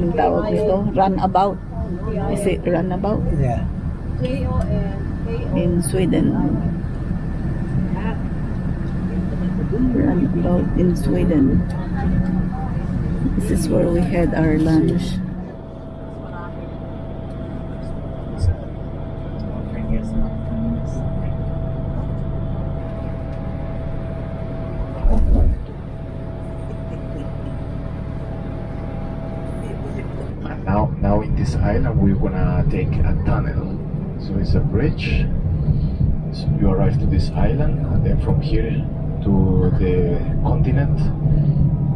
Anong tawag nito? Runabout. Is it runabout? Yeah. In Sweden. Runabout in Sweden. This is where we had our lunch. Now in this island we're gonna take a tunnel. So it's a bridge. So you arrive to this island, and then from here to the continent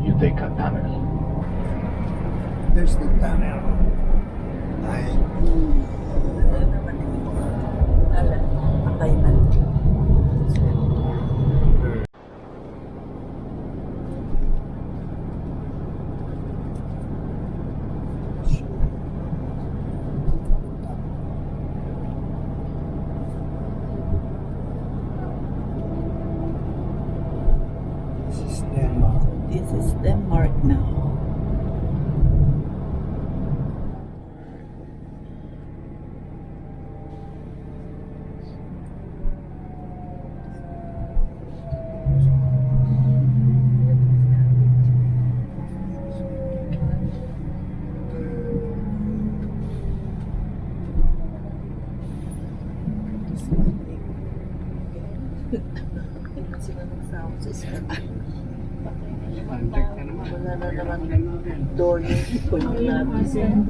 you take a tunnel. There's the tunnel. This is Denmark now. Wala na naman door yung natin.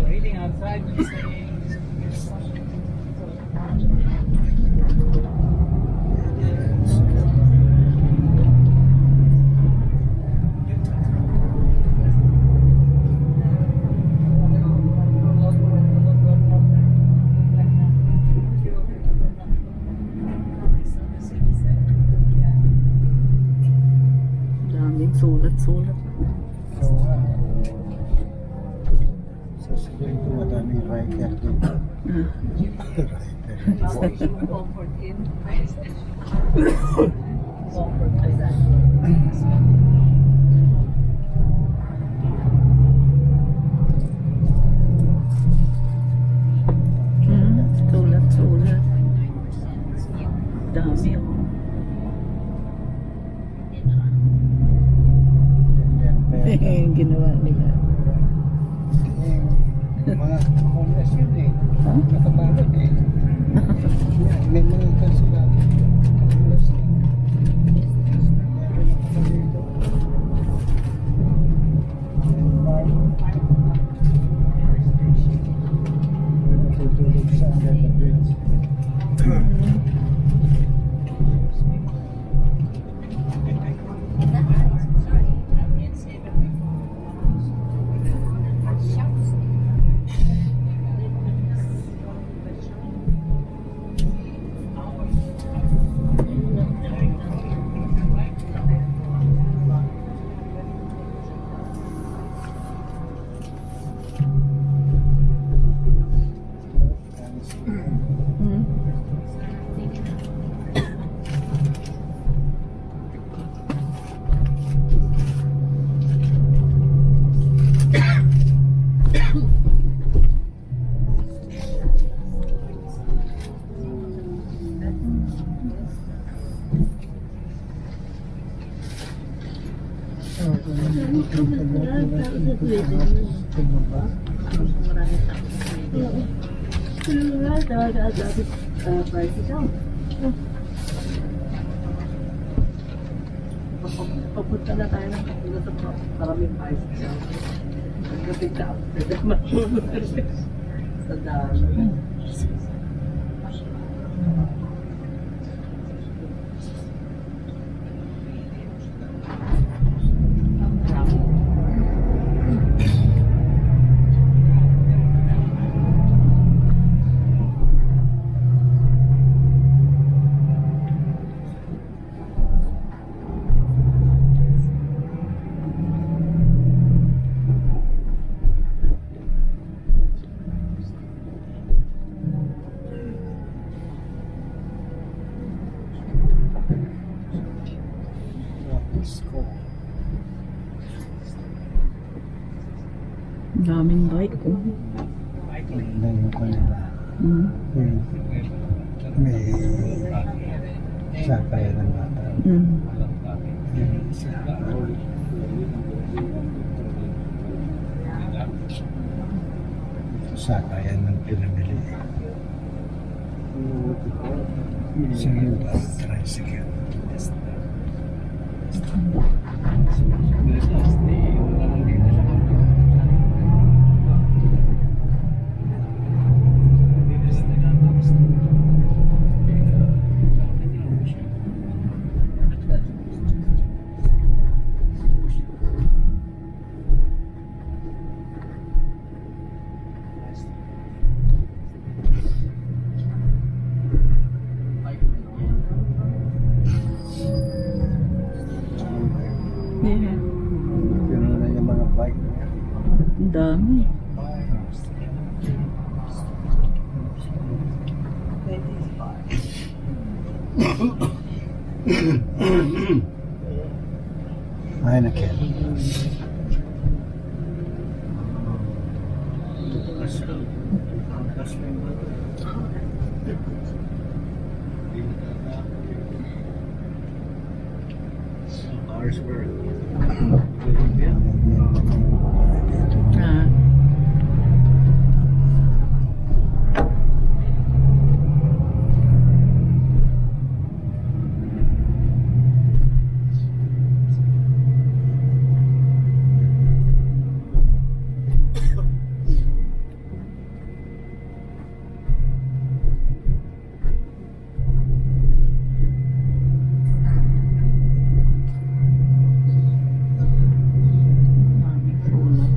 Reading outside. Daming sulat-sulat. So, siguro ito madaming rider dito. Comfort in. Comfort island. Sulat-sulat. Dami oh. Ginawa nila. Mga homeless yun eh. Huh? Nakabalot eh. May mga kasi na homeless eh. Meron ako dito. Natutulog sa under the bridge. Papunta na tayo ng maraming bicycle. Nagkapit na sa dami. Daming bike ko. Ganda yung kanila. May sakay ng bata. Sakayan ng pinamili. Sa yung tricycle. Yeah. Pero na yung mga bike. Ang dami. Heineken. Carlsberg. Ah.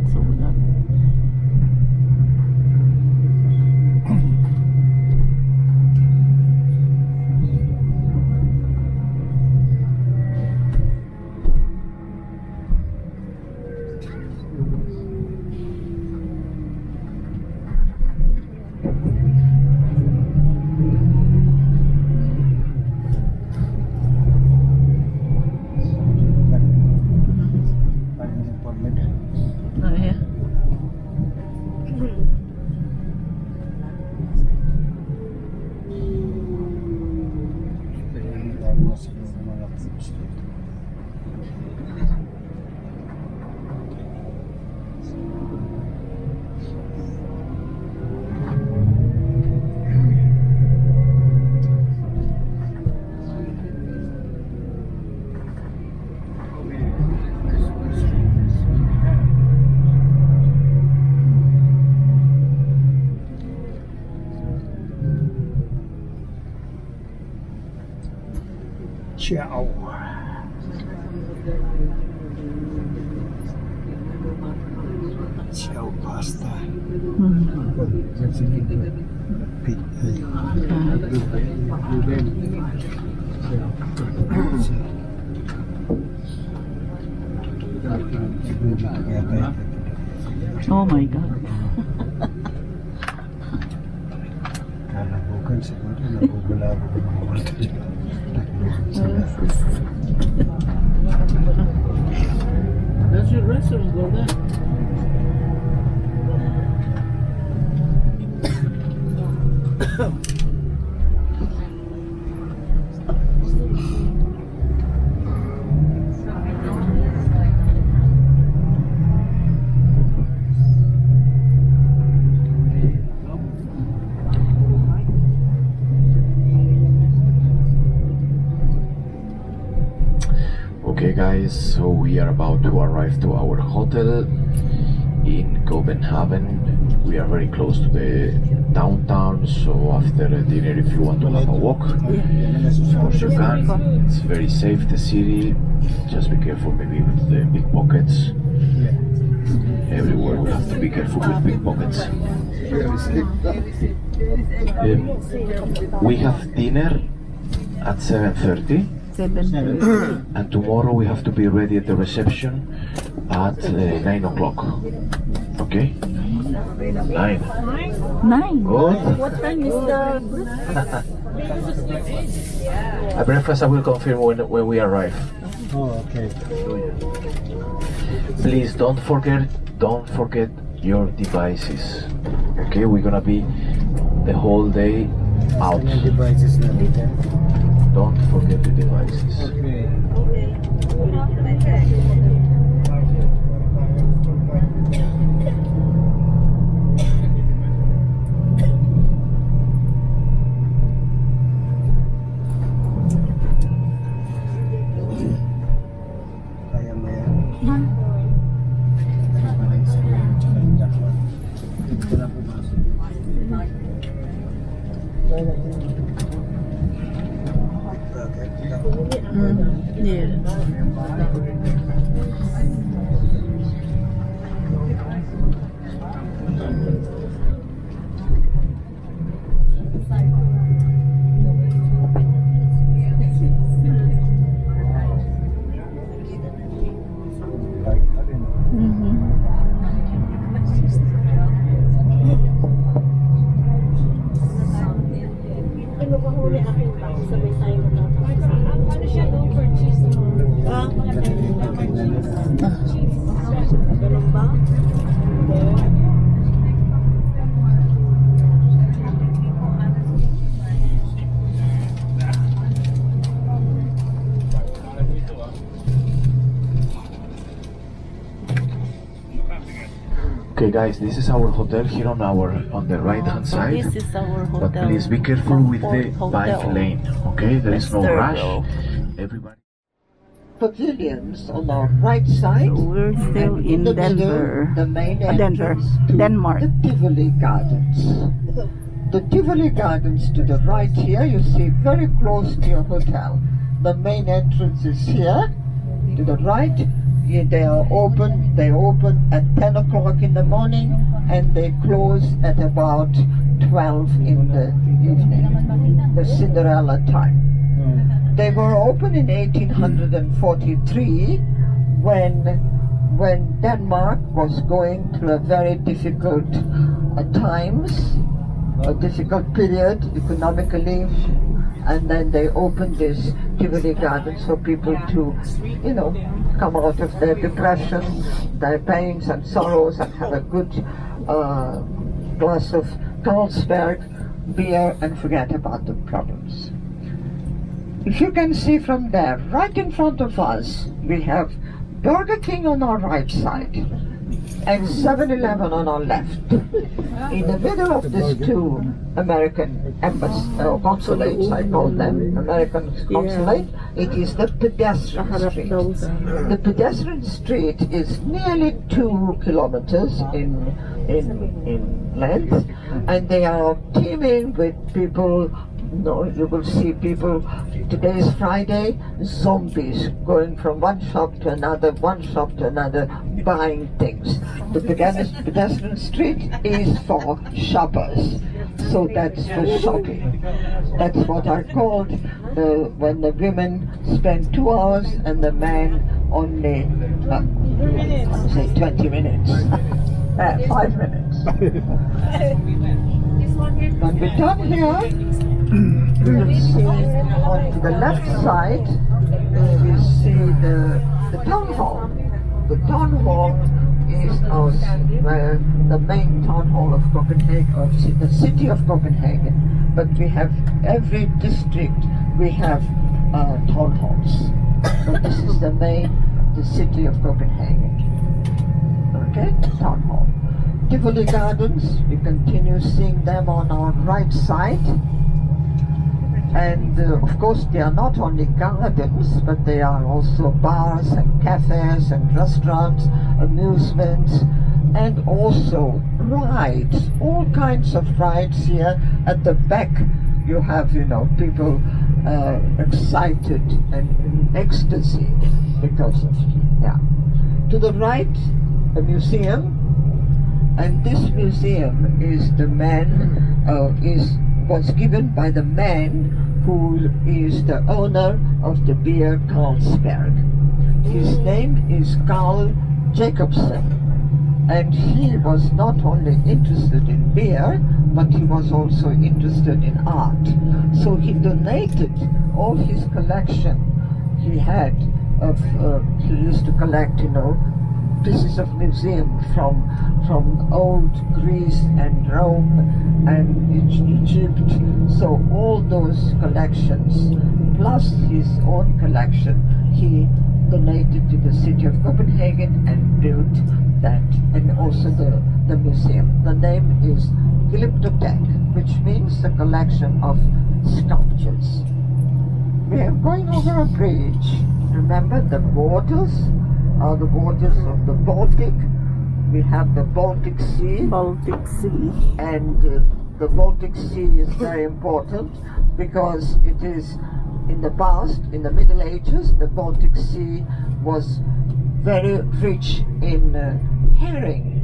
Sulat. Oh, yeah. Ciao. Ciao pasta. Oh my God. Bukan siguro nagugulabo ng mga multo dyan. That's your restaurant, go there. Okay guys, so we are about to arrive to our hotel in Copenhagen. We are very close to the downtown, so after dinner if you want to have a walk, of course you can. It's very safe, the city. Just be careful maybe with the pickpockets. Everywhere we have to be careful with pickpockets. We have dinner at 7:30. 7. And tomorrow we have to be ready at the reception at 9 o'clock. Okay? 9. 9. Good. What time is the At breakfast I will confirm when we arrive. Oh, okay. Please don't forget your devices. Okay? We're gonna be the whole day out. The devices na dito. Don't forget the devices. Okay. Kaya mo yan. Ano pa lang sa dito ko lang pumasok. Yeah. Okay guys, this is our hotel here on the right hand side. This is our hotel. But please be careful with the Hotel. bike lane. Okay, there is no Third rush. row. Everybody. Pavilions on our right side. So we're still and in the middle, Denver. the main Denver, entrance to Denmark. the Tivoli Gardens. The Tivoli Gardens to the right here, you see very close to your hotel. The main entrance is here to the right. They open at 10 o'clock in the morning and they close at about 12 in the evening, the Cinderella time. They were open in 1843 when Denmark was going through a very difficult times, a difficult period economically, and then they opened this Tivoli Gardens for people to, come out of their depression, their pains and sorrows, and have a good glass of Carlsberg beer and forget about the problems. If you can see from there, right in front of us, we have Burger King on our right side and 7-Eleven on our left. In the middle of these two American consulates, I call them, American consulate, it is the pedestrian street. The pedestrian street is nearly 2 kilometers in length, and they are teeming with people. You will see people, today is Friday, zombies going from one shop to another, buying things. The pedestrian street is for shoppers, so that's for shopping. That's what I called when the women spend 2 hours and the man only, say 20 minutes, 5 minutes. When we turn here, we will see on to the left side, we see the town hall. The town hall is the main town hall of Copenhagen, of the city of Copenhagen. But we have every district, we have town halls. So this is the city of Copenhagen. Okay, town hall. Tivoli Gardens, we continue seeing them on our right side. And of course they are not only gardens, but they are also bars and cafes and restaurants, amusements, and also rides, all kinds of rides here. At the back you have, people excited and in ecstasy because of, To the right, a museum, and this museum is was given by the man who is the owner of the beer Carlsberg. His name is Carl Jacobsen, and he was not only interested in beer, but he was also interested in art. So he donated all his collection he had of, he used to collect, pieces of museum from old Greece and Rome and Egypt. So all those collections, plus his own collection, he donated to the city of Copenhagen and built that, and also the museum. The name is Glyptotek, which means the collection of sculptures. We are going over a bridge. Remember, the waters are the waters of the Baltic. We have the Baltic Sea. Baltic Sea. And the Baltic Sea is very important because it is in the past, in the Middle Ages, the Baltic Sea was very rich in herring.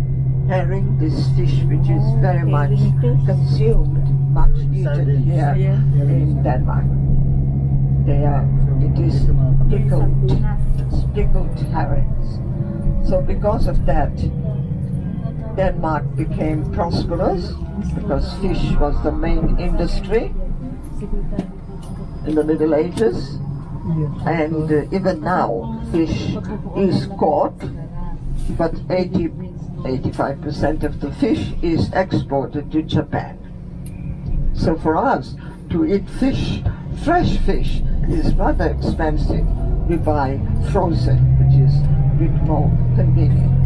Herring, this fish which is very much consumed, much eaten here in Denmark. It is pickled herrings. So because of that, Denmark became prosperous because fish was the main industry in the Middle Ages, and even now fish is caught, but 85% of the fish is exported to Japan. So for us to eat fish, fresh fish, is rather expensive. We buy frozen, which is a bit more convenient.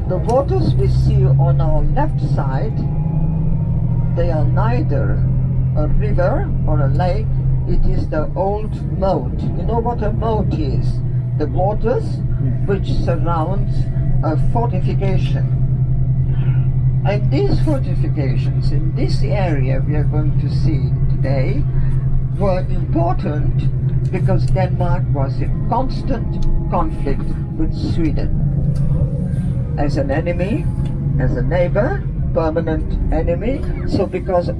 The waters we see on our left side, they are neither a river or a lake, it is the old moat. You know what a moat is? The waters which surrounds a fortification. And these fortifications in this area we are going to see today were important because Denmark was in constant conflict with Sweden. As an enemy, as a neighbor, permanent enemy. So because of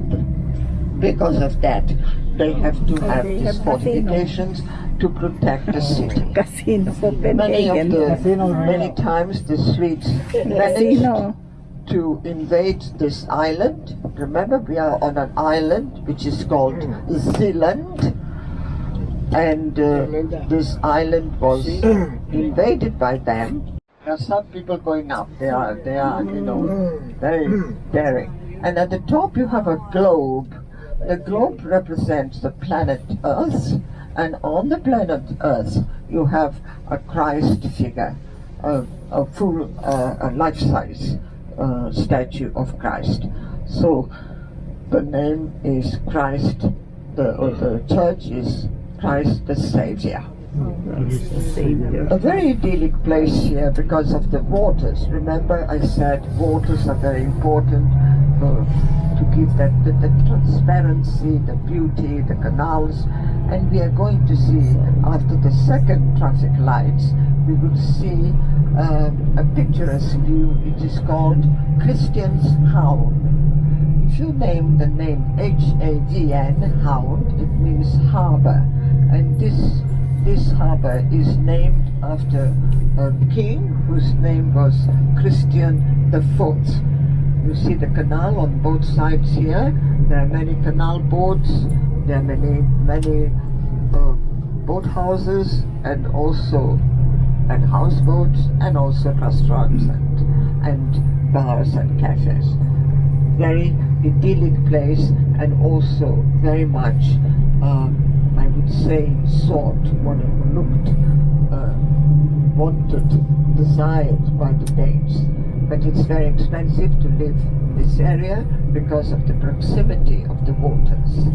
that, they have to have these fortifications to protect the city. Casino Copenhagen. Many times the Swedes managed to invade this island. Remember, we are on an island which is called Zealand, and this island was invaded by them. There are some people going up. They are very daring. And at the top you have a globe. The globe represents the planet Earth, and on the planet Earth you have a Christ figure, a full life-size statue of Christ. So the name is Christ, the church is Christ the Savior. A very idyllic place here because of the waters. Remember I said waters are very important to give that the transparency, the beauty, the canals, and we are going to see after the second traffic lights we will see a picturesque view. It is called Christiansborg. If you name the name HAVN, Hound, it means harbor, and this harbor is named after a king whose name was Christian IV. You see the canal on both sides here. There are many canal boats, there are many boat houses and houseboats, and also restaurants and bars and cafes. Very idyllic place, and also very much I would insane sort, what it looked, wanted, desired by the Danes. But it's very expensive to live in this area because of the proximity of the waters.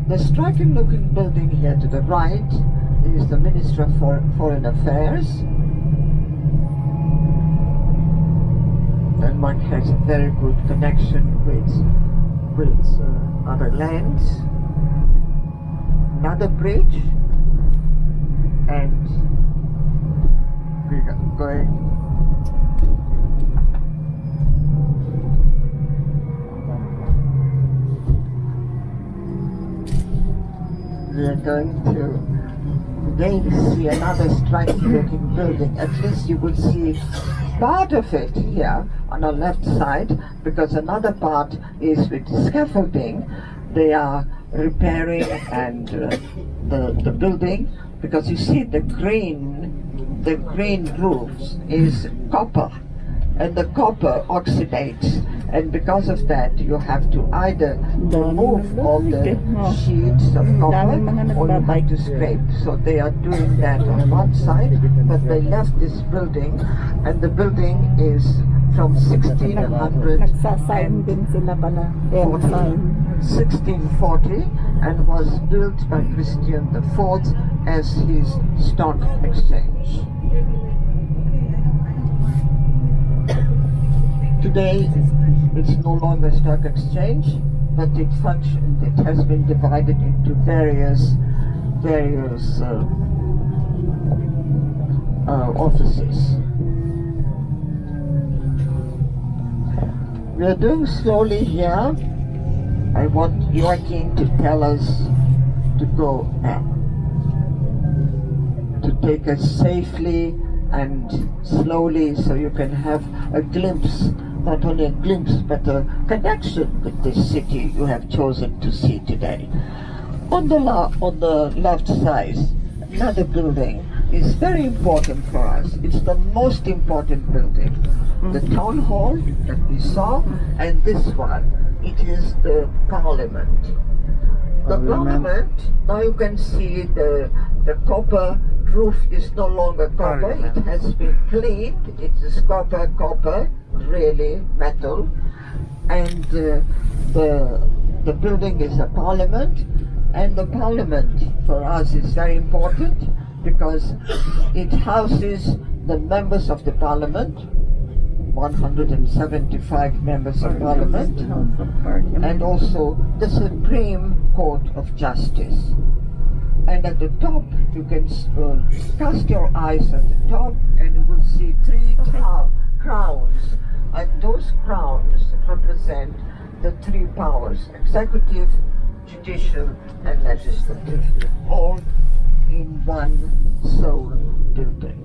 The striking looking building here to the right is the Ministry of Foreign Affairs. Denmark has a very good connection with other lands. Another bridge, and we are going to again see another striking looking building. At least you will see part of it here on our left side, because another part is with scaffolding. They are repairing and the building, because you see the green roofs is copper, and the copper oxidates, and because of that you have to either remove all the sheets of copper or you have to scrape. So they are doing that on one side, but they left this building, and the building is from 1640 and was built by Christian IV as his stock exchange. Today it's no longer stock exchange, but it has been divided into various offices. We are doing slowly here. I want Joachim to tell us to go now, to take us safely and slowly, so you can have a glimpse, not only a glimpse, but a connection with this city you have chosen to see today. On the left side, another building is very important for us. It's the most important building. The town hall that we saw, and this one, it is the parliament. The parliament, now you can see the copper roof is no longer copper, it has been cleaned, it is copper, really metal, and the building is a parliament, and the parliament for us is very important because it houses the members of the parliament, 175 members of parliament, and also the Supreme Court of Justice. And at the top, you can cast your eyes at the top and you will see three crowns. And those crowns represent the three powers: executive, judicial, and legislative, all in one sole building.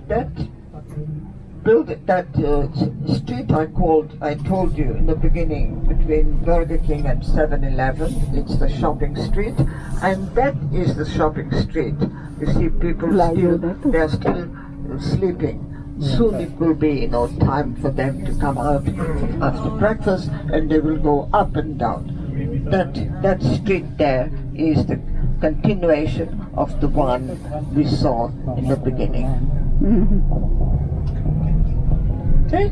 That street I told you in the beginning, between Burger King and 7-Eleven, it's the shopping street, and that is the shopping street. You see people they're still sleeping. Soon it will be time for them to come out after breakfast, and they will go up and down. That street there is the continuation of the one we saw in the beginning. Okay.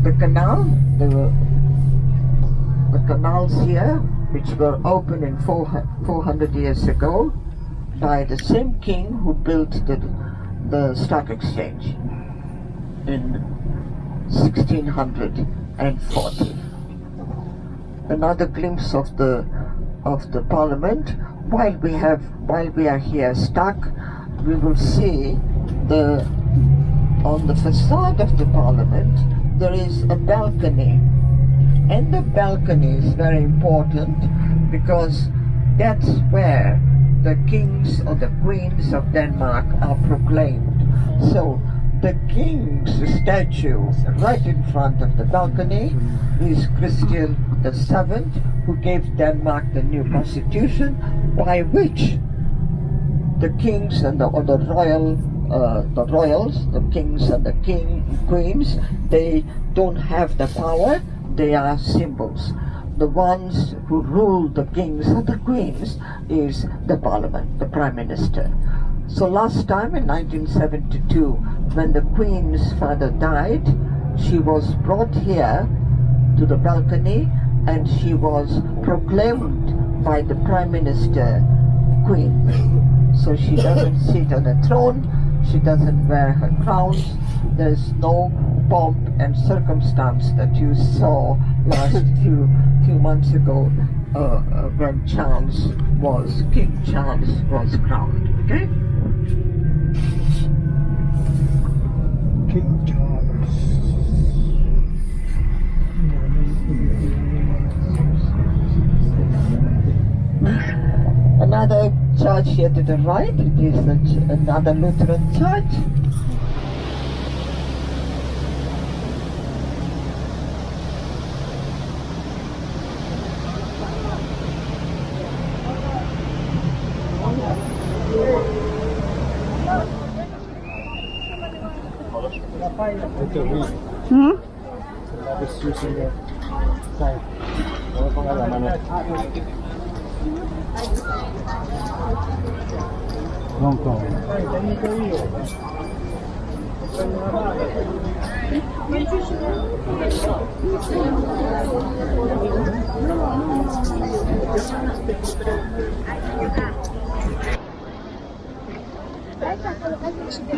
The canal, the canals here, which were opened in 400 years ago by the same king who built the stock exchange in 1640. Another glimpse of the parliament. While we are here stuck, we will see on the facade of the parliament there is a balcony, and the balcony is very important because that's where the kings or the queens of Denmark are proclaimed. So the king's statue right in front of the balcony is Christian VII, who gave Denmark the new constitution, by which the kings and the royals, the kings and the queens, they don't have the power, they are symbols. The ones who rule the kings and the queens is the parliament, the prime minister. So last time in 1972, when the queen's father died, she was brought here to the balcony and she was proclaimed by the prime minister queen. So she doesn't sit on a throne, she doesn't wear her crowns, there's no pomp and circumstance that you saw last few months ago when King Charles was crowned. Okay? King Charles. Another church here to the right, it is another Lutheran church. Hmm? That is using the sign. Ano pang alam, ano? Hong Kong.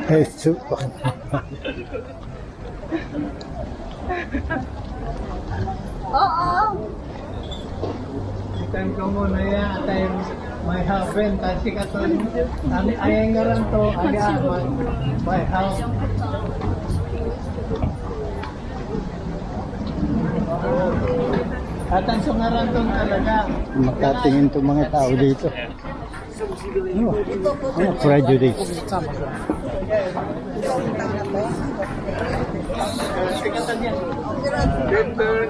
Hey, super. Ikan ko muna yan, tayo may HAVN, kasi katon, ayang nga lang to, may HAVN. At ang sungaran to talaga. Makatingin to mga tao dito. Ano prejudice?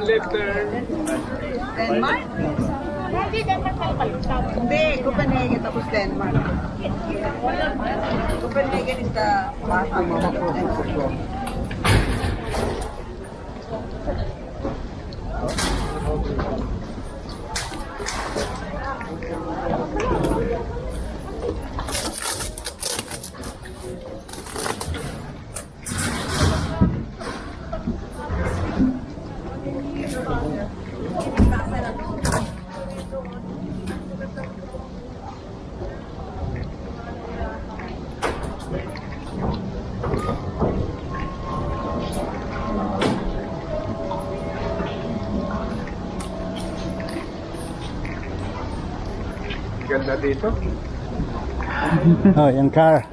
Left turn. Denmark? Hindi, Denmark tayo palitan. Hindi, Copenhagen tapos Denmark. Copenhagen is the Ganda dito. Oh, yung car.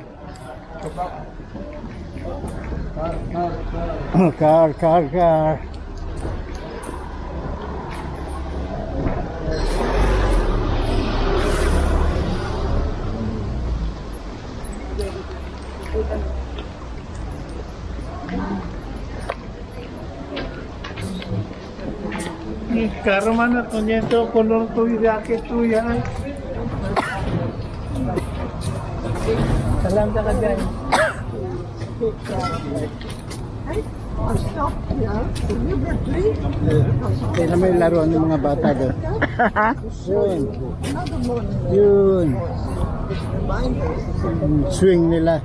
Car. Karo mana to niento color to jacket to yan. Salam ka dyan. Kaya may laruan ng mga bata doon. Yun. Swing nila.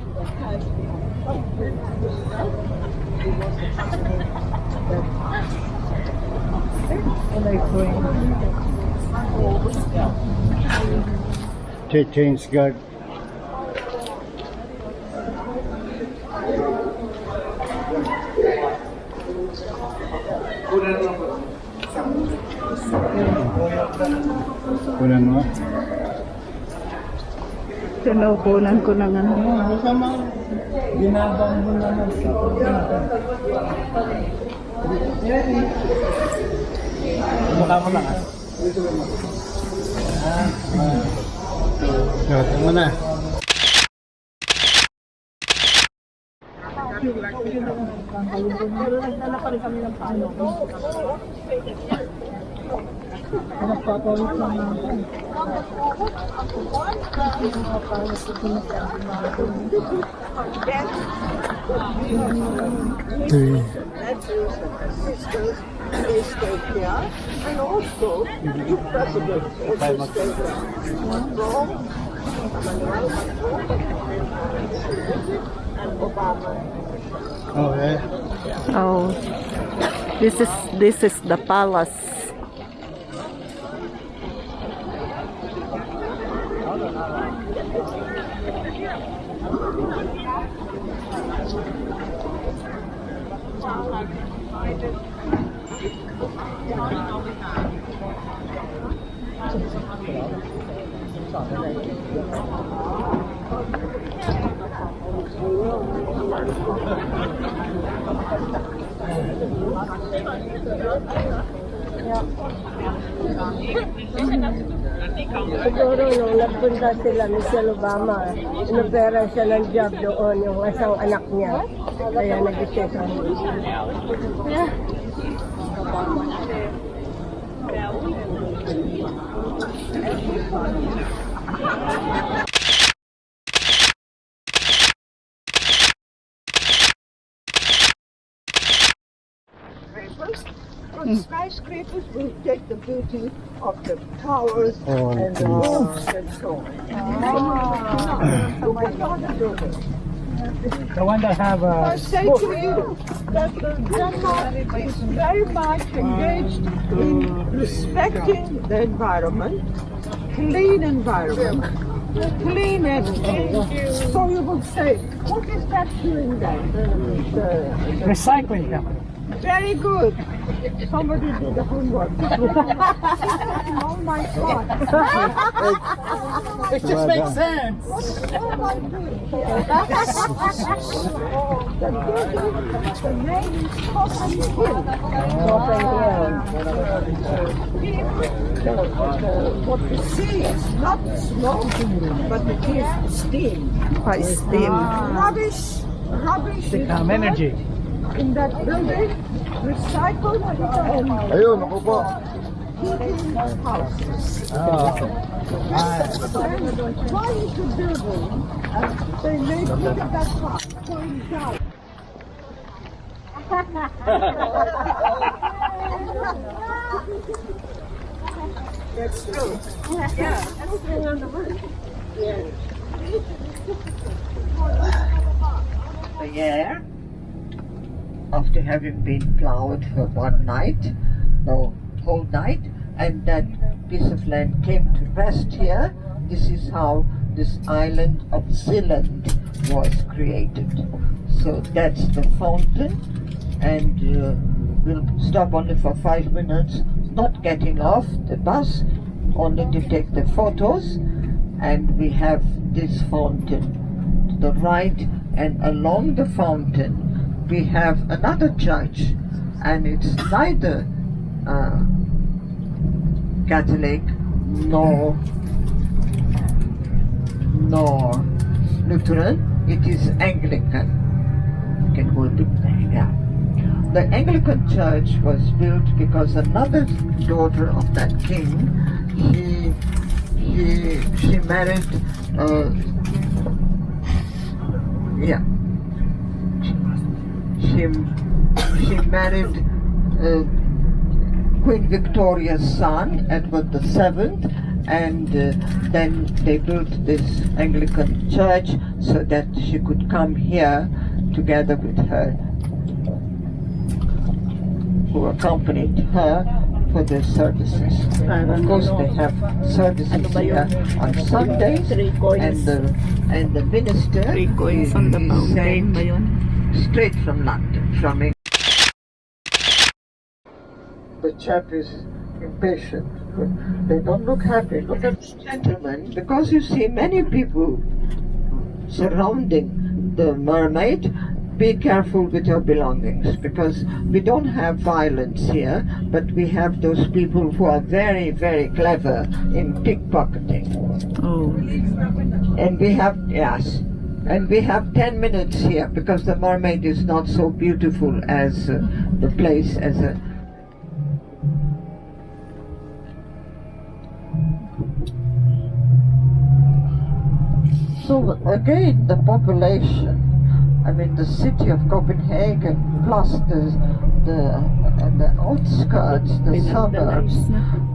Change guard. Kunan mo? Tinukunan ko ng ano. Sama, binabang mo naman. Mukha mo lang. Ito mo na. Pero nagdala pa rin kami ng paano. Nagpapawit lang natin. Yes. That's reason the sisters, they stay here, and also the presidents also stay here. Macron, Emmanuel Macron, and Obama. Oh, yeah. Oh, this is the palace. Siguro nung nagpunta sila Michelle Obama, inopera siya ng job doon yung isang anak niya. Kaya nag-decision. Skyscrapers will take the beauty of the towers and the roofs and so on. The one that have I say to you that Denmark is very much engaged in respecting the environment, clean environment, clean energy. So you would say, what is that doing there? recycling company. Very good. Somebody did the homework. Oh my God. It just makes sense. What am I doing? The name is Copenhagen. What you see is not smoke, but it is steam. By steam. Rubbish Become energy. in that building, recycled and Ayun, ako po. heating houses. Oh. Why is the building? They made look at that part going down. That's true. Yeah. The air, after having been plowed for one night, no, whole night, and that piece of land came to rest here. This is how this island of Zealand was created. So that's the fountain, and we'll stop only for 5 minutes, not getting off the bus, only to take the photos. And we have this fountain to the right, and along the fountain we have another church, and it's neither Catholic nor Lutheran. It is Anglican. You can go to yeah. The Anglican church was built because another daughter of that king, she married she married Queen Victoria's son, Edward VII, and then they built this Anglican church so that she could come here together with her, who accompanied her for the services. Of course, they have services here on Sundays, and the minister Three coins on the is mountain ba yun? straight from London, from England. The chap is impatient. They don't look happy. Look at this gentleman, because you see many people surrounding the mermaid. Be careful with your belongings, because we don't have violence here, but we have those people who are very, very clever in pickpocketing. Oh. And we have, yes, and we have 10 minutes here, because the mermaid is not so beautiful as the place as a... So again, the population, I mean, the city of Copenhagen plus the outskirts, the suburbs,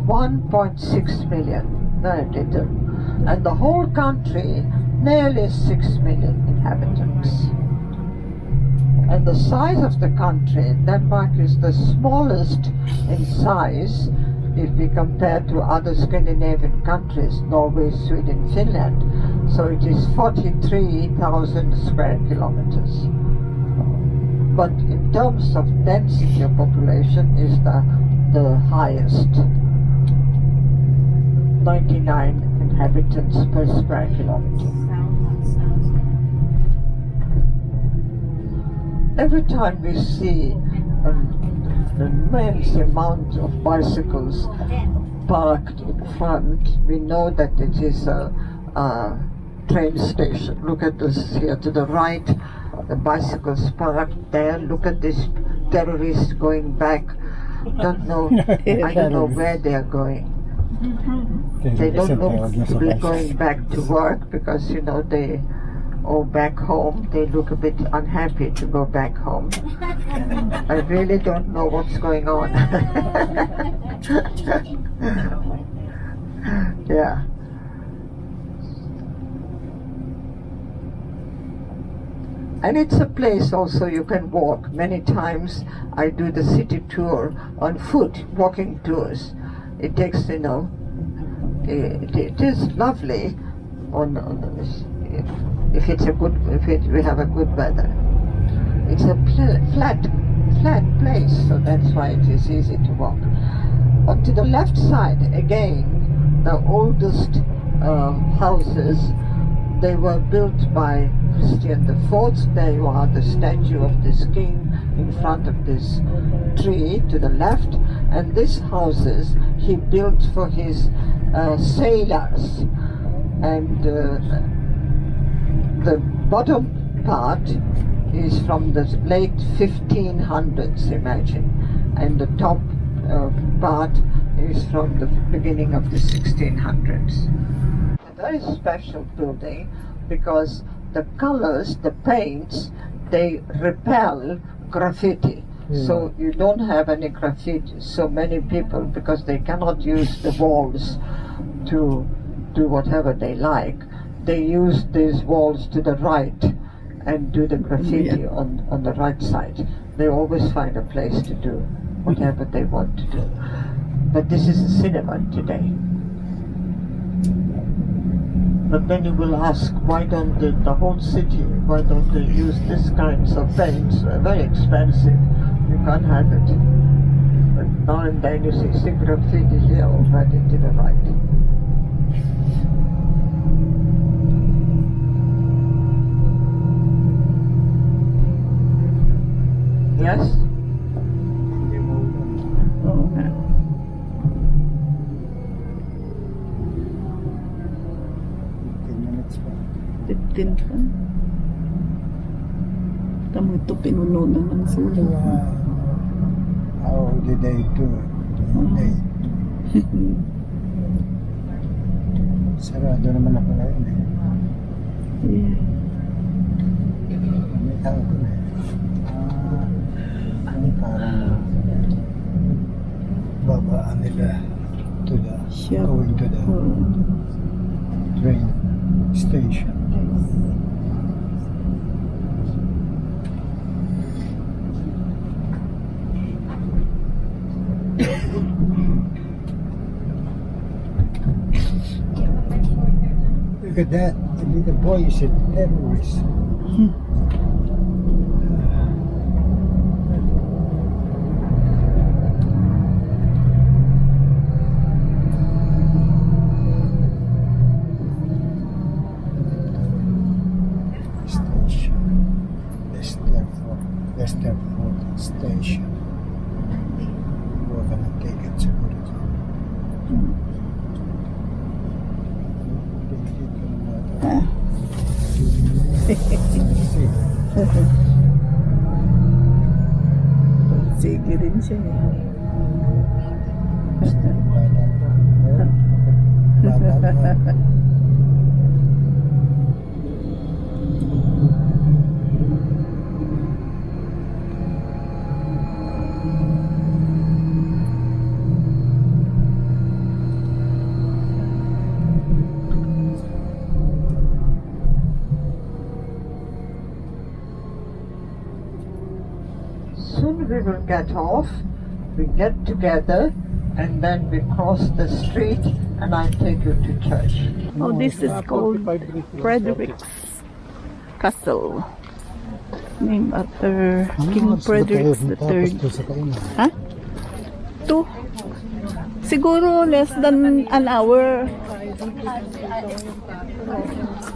1.6 million, very little. And the whole country, nearly 6 million inhabitants. And the size of the country, Denmark is the smallest in size if we compare to other Scandinavian countries, Norway, Sweden, Finland. So it is 43,000 square kilometers. But in terms of density of population is the highest. 99 inhabitants per square kilometer. Every time we see an immense amount of bicycles parked in front, we know that it is a train station. Look at this here to the right, the bicycles parked there. Look at this terrorists going back. Don't know, I don't know where they are going. They don't look to be going back to work because, you know, or back home. They look a bit unhappy to go back home. I really don't know what's going on. Yeah. And it's a place also you can walk. Many times I do the city tour on foot, walking tours. It takes, you know, it is lovely if we have a good weather. It's a flat place, so that's why it is easy to walk. On to the left side, again, the oldest houses, they were built by Christian IV. There you are, the statue of this king in front of this tree to the left, and these houses he built for his sailors. And the bottom part is from the late 1500s, imagine, and the top part is from the beginning of the 1600s. A very special building because the colors, the paints, they repel graffiti. So you don't have any graffiti, so many people, because they cannot use the walls to do whatever they like. They use these walls to the right and do the graffiti on the right side. They always find a place to do whatever they want to do. But this is a cinema today. But then you will ask, why don't the whole city, why don't they use these kinds of paints? Very expensive. You can't have it. But now and then you see graffiti here already to the right. Yes? Oo nga. 15 pa. Tamo ito, pinuno naman sulo. How did they do it? Sarado naman ako ngayon eh. Yeah. May tao ko eh. Parang babaan nila to the going to the train station. Look at that, the little boy is a terrorist. Westerford station. We're gonna take it security. Sige rin siya eh. people get off, we get together, and then we cross the street and I take you to church. Oh, this is called Frederick's Castle. Named after King Frederick III. Ha? 2? Siguro less than an hour.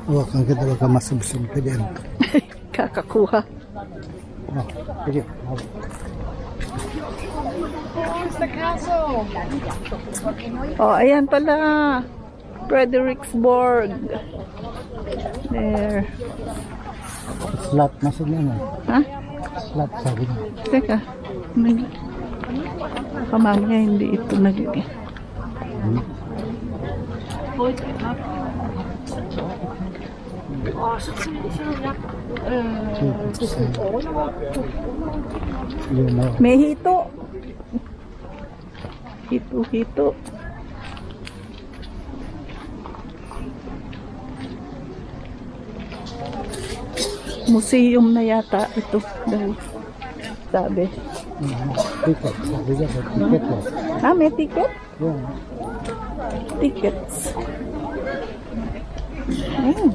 Huwag kang kita ka masubsub ka din. Kakakuha. Sige. Oh, ayan pala. Fredericksborg. There. Slot na sila na. Ha? Slot sabi niya. Teka. Kamamaya hindi ito nagiging. May hito. Hito. Museum na yata ito dahil sabi. Ticket. Ah, may ticket? Yeah. Tickets. Ayun.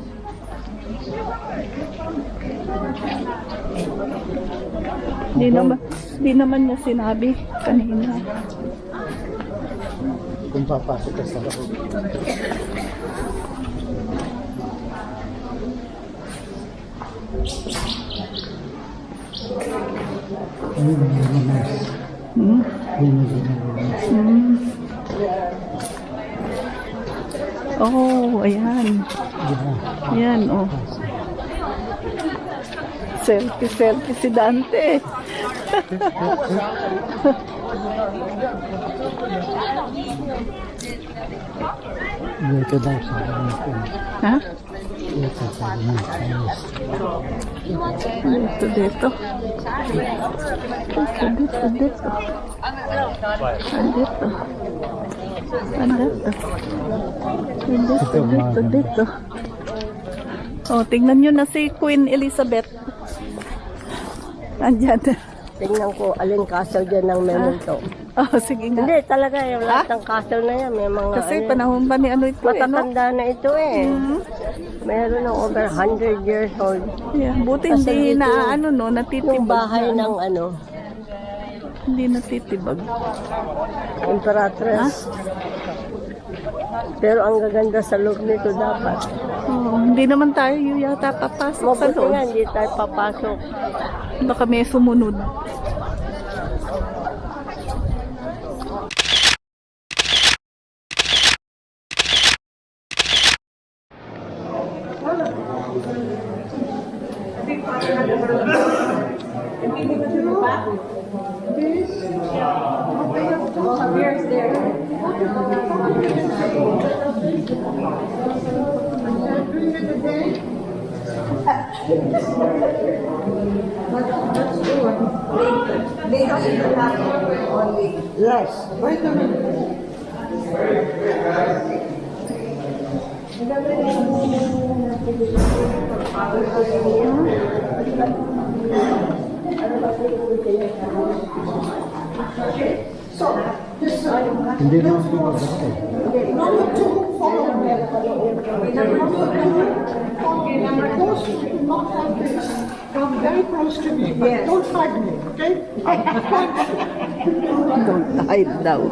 Di naman niya sinabi kanina. Kung papasok ka sa loob. Oh, ayan. Ayan, oh. Selfie si Dante. Dito daw sa loob. Ha? Dito sa loob. Dito. Dito. Oh, tingnan nyo na si Queen Elizabeth. Andyan. Tingnan ko, aling castle dyan ng may multo. Oh, sige nga. Hindi, talaga, yung lahat ng castle na yan, may mga, Kasi panahon ba ni ano ito? matatanda na ito eh. Meron ng over 100 years old. Yeah, buti Kasi hindi dito, na ano no, natitibag. Yung bahay na, ng ano, hindi natitibag. Imperatress. Pero ang gaganda sa loob nito dapat. Oh, hindi naman tayo yata papasok sa Mabuti loob. nga, hindi tayo papasok. Baka may sumunod. Yes, wait a minute. Hindi naman po Come very close to me, but don't hug me, okay? Don't hide daw.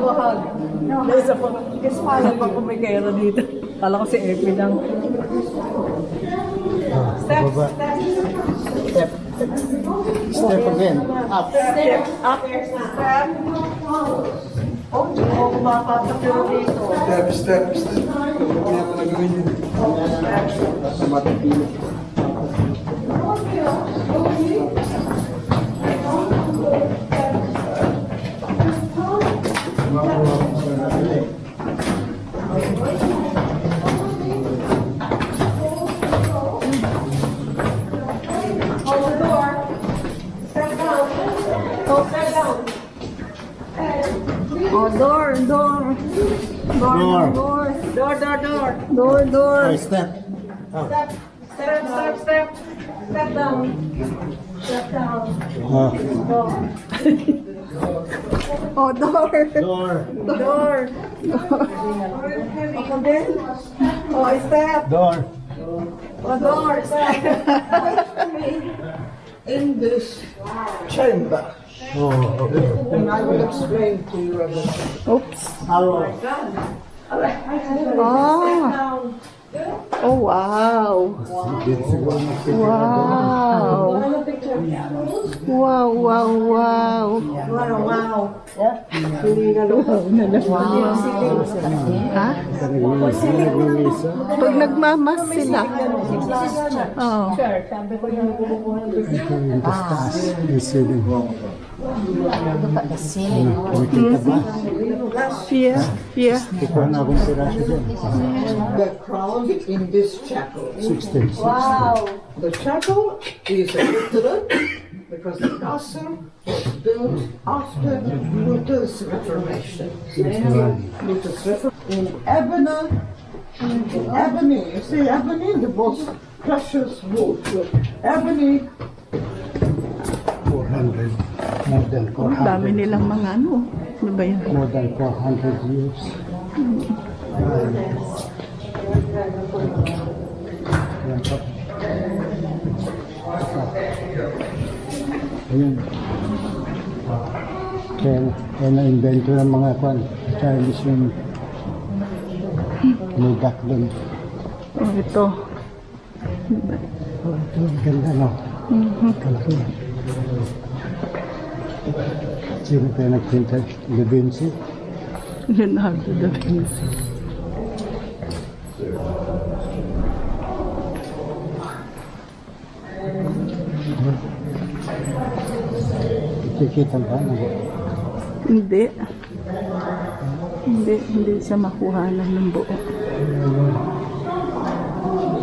Kasi pala pa kumikera dito. Kala ko si Epi lang. Step again. Up. Oh, hindi mo ako mapapatiro dito. Step. Kaya pala gawin yun. Matapili. Oh, door. Step. Step down. Oh, door. Door. Door. Ako din. Oh, step. Door. Oh, door. Step. In this chamber, Oh, okay. and I will explain to you about Oops. Hello. Oh. Oh, wow. Wow. Wow, wow, wow. Ha? Pag nagmamas sila. Oh. Yeah, yeah. the crown in this chapel. 16. The chapel is Lutheran because the castle was built after Luther's Reformation. Luther's Reformation. In ebony, you see ebony, the most precious wood. Ebony 400. More than Ang dami 400. nilang mga ano. Ano ba yan? More than 400 years. Ayan po. Ayan. Kaya na-invento ng mga Chinese yung may duck doon. Oh, ito. Oh, ito, ganda no? Kalaki. Sino tayo nagpinta? Da Vinci? Leonardo da Vinci. Ikikita ba? Hindi. Hindi siya makuhanan ng buo.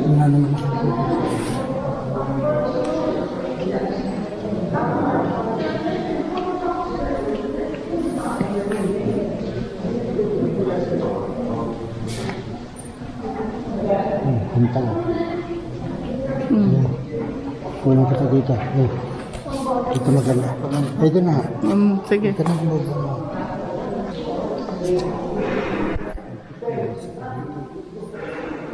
Ano naman? Punta lang. Kulang kita dito. Dito maganda. Pwede na. Sige. Ito na mo.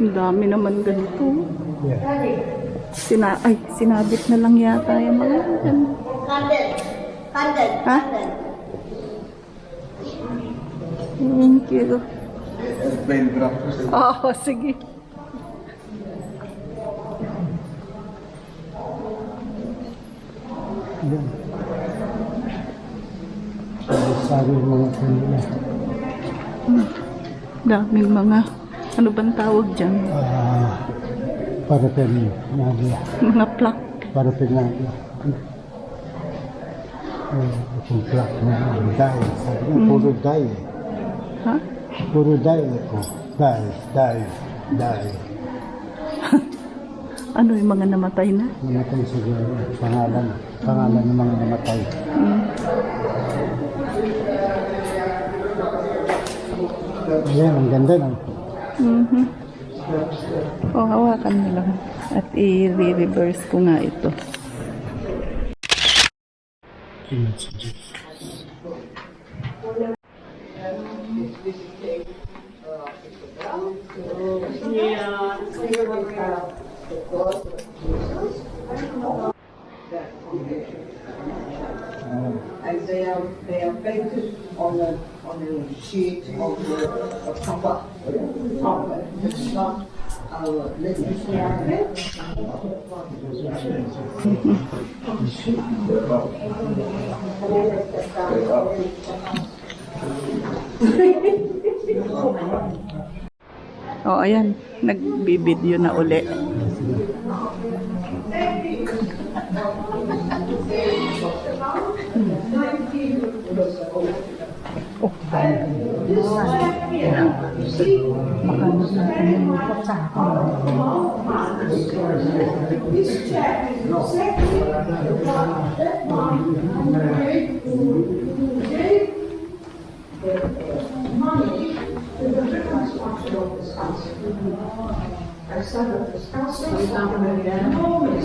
Ang dami naman ganito. Yeah. Sinabit na lang yata yung mga yan. Ha? Thank you. Oh, sige. Yan. Sabi ng mga kanila. Daming mga, ano bang tawag dyan? Paraphernalia. Mga plak. Paraphernalia. Itong plaque na dahil. Sabi niya, puro dahil. Ha? Puro dahil ko. Dahil. Ano yung mga namatay na? Namatay siguro. Pangalan ng mga namatay. Ayan, ang ganda lang. O, hawakan mo lang. At i-reverse ko nga ito. And they are painted on a sheet of copper. It's not our O, ayan. Nagbibideo na uli.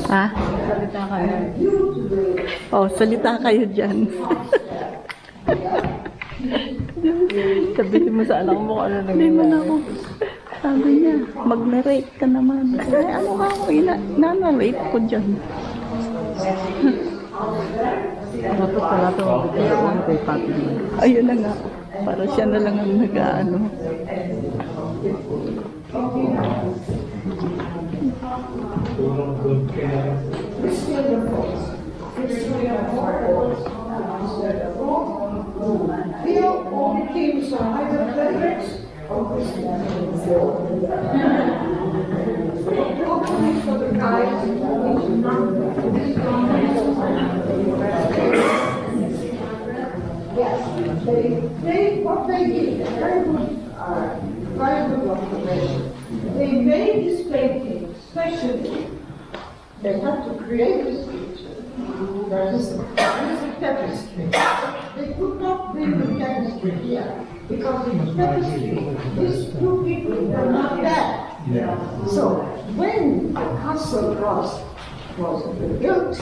Ha? Oh, salita kayo dyan. Sabihin mo sa anak mo kung ano Hindi mo na ako. Sabi niya, mag-narrate ka naman. Eh, ano ka ako? Na-narrate ko dyan. Dapat pala ito ang kay Pati. Ayun na nga. Para siya na lang ang nag-ano. They made this painting especially. They had to create this picture. There is a tapestry. They could not bring the tapestry here because in the tapestry, these two people were not there. So when the castle was built,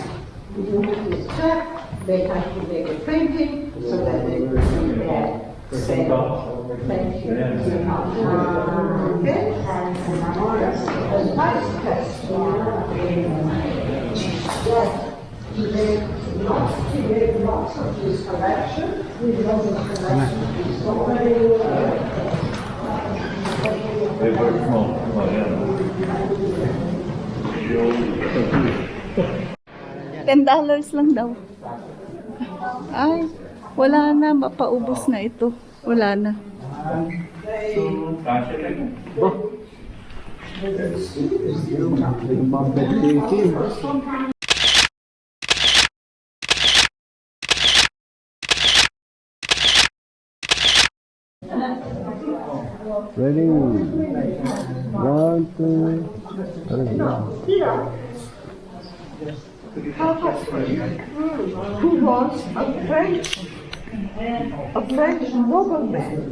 this chap, they had to make a painting so that they could say thank you. Okay? A nice testimony. He gave lots of his collection. $10 lang daw. Ay, wala na. Mapaubos na ito. Wala na. Ready? 1, 2, Who was a French nobleman.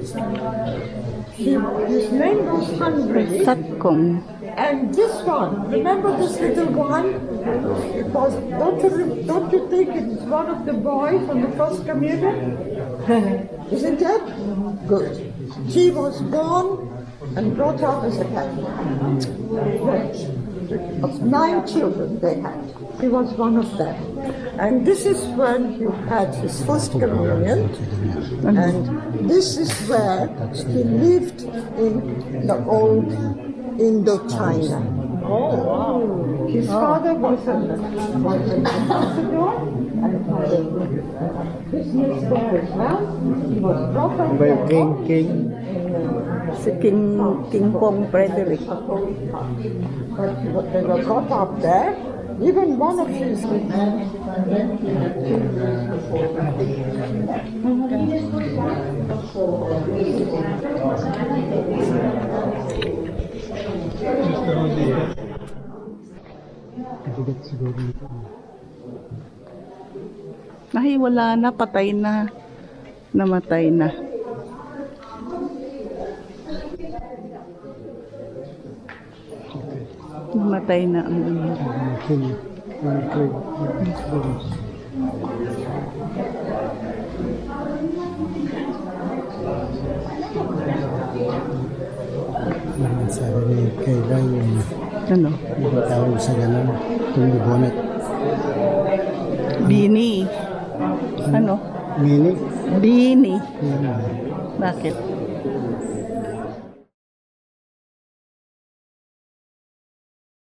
His name was Henry. Stockholm. And this one, remember this little one? It was, don't you think it's one of the boys on the first communion? Isn't it? Good. He was born and brought up as a Catholic. Of 9 children they had. He was one of them. And this is when he had his first communion. And this is where he lived in the old Indochina. Oh, wow. His father was an ambassador and had a business there as well. He was brought up there. King. Si King Kong Frederick. But they were brought up there. Even one of his Ay, wala na. Patay na. Namatay na. Namatay na ang Sabi ni kailan ano? tawag sa ganun, tuloy bonnet. Bini. Ano? Mini? Bini. Yan. Bakit?